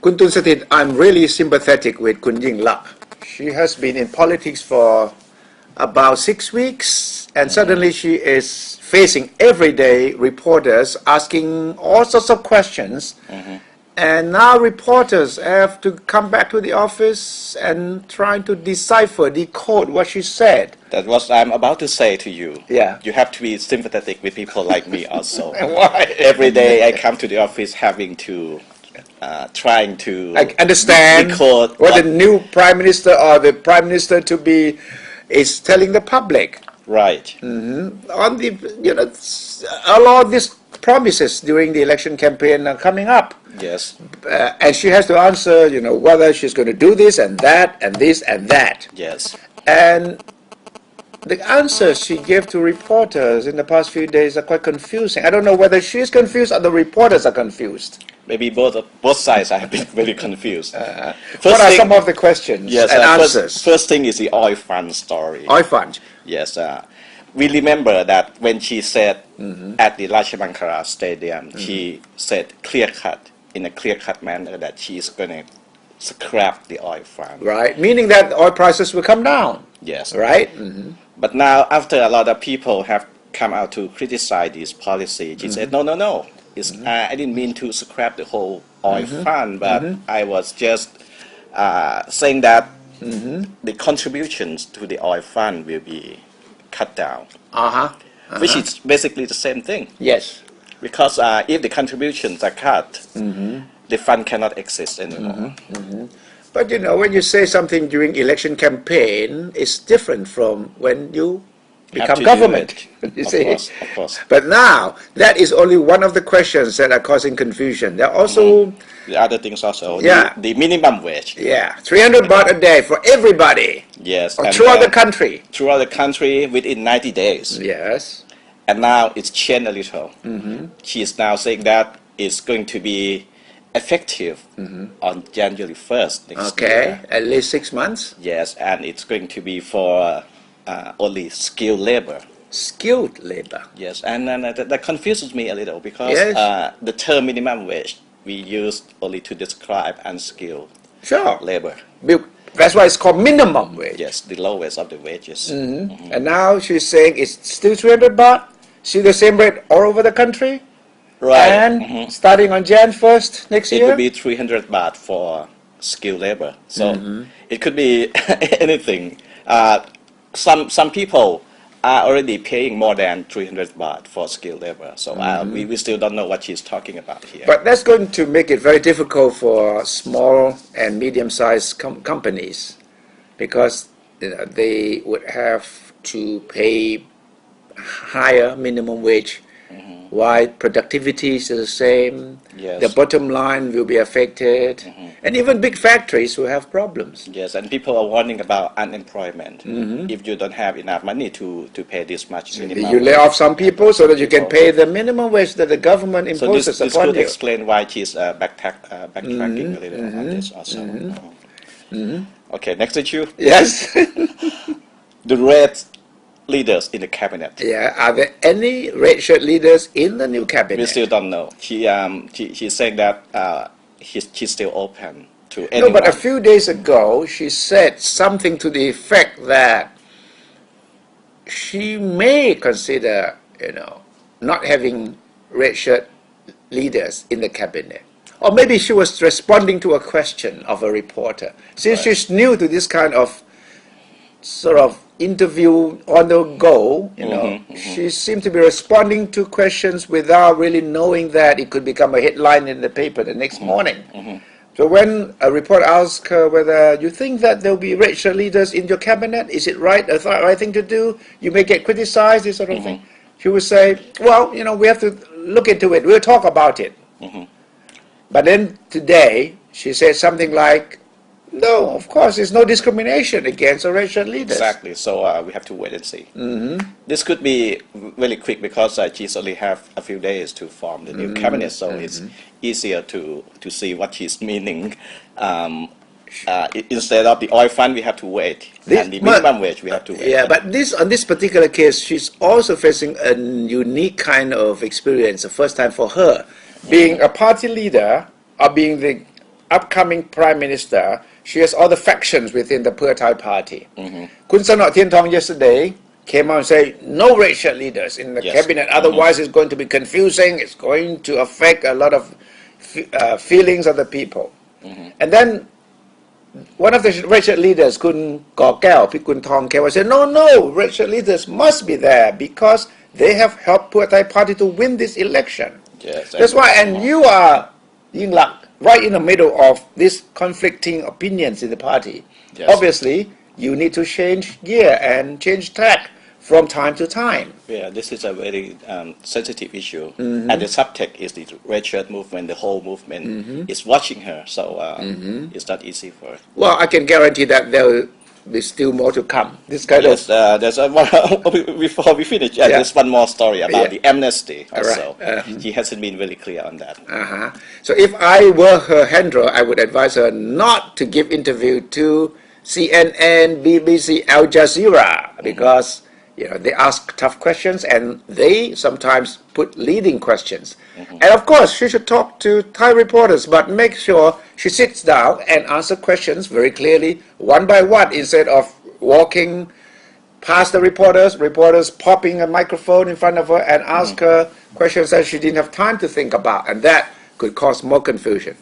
Kun Tunsatit, I'm really sympathetic with Kun Yingluck. She has been in politics for about 6 weeks, and suddenly she is facing everyday reporters asking all sorts of questions. And now reporters have to come back to the office and trying to decipher, decode what she said. That's what I'm about to say to you. Yeah. You have to be sympathetic with people like me also. Why? Every day I come to the office having to, trying to I understand decode what the new prime minister or the prime minister to be is telling the public. Right. On the, a lot of these promises during the election campaign are coming up. Yes. And she has to answer, whether she's going to do this and that and this and that. Yes. And the answers she gave to reporters in the past few days are quite confusing. I don't know whether she's confused or the reporters are confused. Maybe both sides have been very confused. What are some of the questions and answers? First thing is the oil fund story. Oil fund. Yes. We remember that when she said at the Rajamankara Stadium, she said in a clear-cut manner that she is going to scrap the oil fund. Right, meaning that oil prices will come down. Yes. Right? But now, after a lot of people have come out to criticize this policy, she said, no. I didn't mean to scrap the whole oil fund, but I was just saying that the contributions to the oil fund will be cut down, which is basically the same thing. Yes. Because if the contributions are cut, the fund cannot exist anymore. But when you say something during election campaign, it's different from when you become government. You see? Of course. But now, that is only one of the questions that are causing confusion. There are also the other things also. Yeah. The minimum wage. Yeah, 300 baht a day for everybody. Yes. Or throughout the country. Throughout the country within 90 days. Yes. And now it's changed a little. She is now saying that it's going to be effective on January 1st next year. Okay, at least 6 months. Yes, and it's going to be for only skilled labor. Skilled labor. Yes, and that confuses me a little because the term minimum wage we used only to describe unskilled labor. That's why it's called minimum wage. Yes, the lowest of the wages. And now she's saying it's still 300 baht, still the same rate all over the country. Right. And starting on Jan 1st next year? It would be 300 baht for skilled labor. So it could be anything. Some people are already paying more than 300 baht for skilled labor. So we still don't know what she's talking about here. But that's going to make it very difficult for small and medium-sized companies because they would have to pay higher minimum wage. Why productivity is the same, the bottom line will be affected, and even big factories will have problems. Yes, and people are warning about unemployment. If you don't have enough money to pay this much minimum you lay off some people so that you can pay the minimum wage that the government imposes so this upon could you. explain why she's backtracking a little on this also. Okay, next issue. Yes. The red leaders in the cabinet. Yeah, are there any red shirt leaders in the new cabinet? We still don't know. She's saying that she's still open to anyone. No, but a few days ago she said something to the effect that she may consider, not having red shirt leaders in the cabinet. Or maybe she was responding to a question of a reporter. Since she's new to this kind of sort of interview on the go, she seemed to be responding to questions without really knowing that it could become a headline in the paper the next morning. So when a reporter asks her whether you think that there will be red shirt leaders in your cabinet, is it right thing to do? You may get criticized, this sort of thing. She would say, well, we have to look into it. We'll talk about it. But then today, she said something like, no, of course, there's no discrimination against red shirt leaders. Exactly. So we have to wait and see. This could be really quick because she's only have a few days to form the new cabinet, so it's easier to see what she's meaning. Instead of the oil fund, we have to wait, and the minimum wage, we have to wait. Yeah, but on this particular case, she's also facing a unique kind of experience, the first time for her, being a party leader or being the upcoming prime minister, she has all the factions within the Pheu Thai party. Kun Sanot Thientong yesterday came out and said, no racial leaders in the cabinet, otherwise it's going to be confusing, it's going to affect a lot of feelings of the people. And then one of the racial leaders, Kun Kaw Kaew, Pikun Thong Kaew, said, no, racial leaders must be there because they have helped Pheu Thai party to win this election. Yes, that's why, and you are, Yingluck, right in the middle of these conflicting opinions in the party. Yes. Obviously, you need to change gear and change track from time to time. Yeah, this is a very sensitive issue. And the subtext is the red shirt movement, the whole movement is watching her, so it's not easy for her. Well, I can guarantee that there will be still more to come. This kind Yes, there's one, before we finish, there's one more story about the amnesty also. Right. He hasn't been very clear on that. So if I were her handler, I would advise her not to give interview to CNN, BBC, Al Jazeera, because they ask tough questions and they sometimes put leading questions. And of course, she should talk to Thai reporters, but make sure she sits down and answer questions very clearly, one by one, instead of walking past the reporters popping a microphone in front of her and ask her questions that she didn't have time to think about, and that could cause more confusion.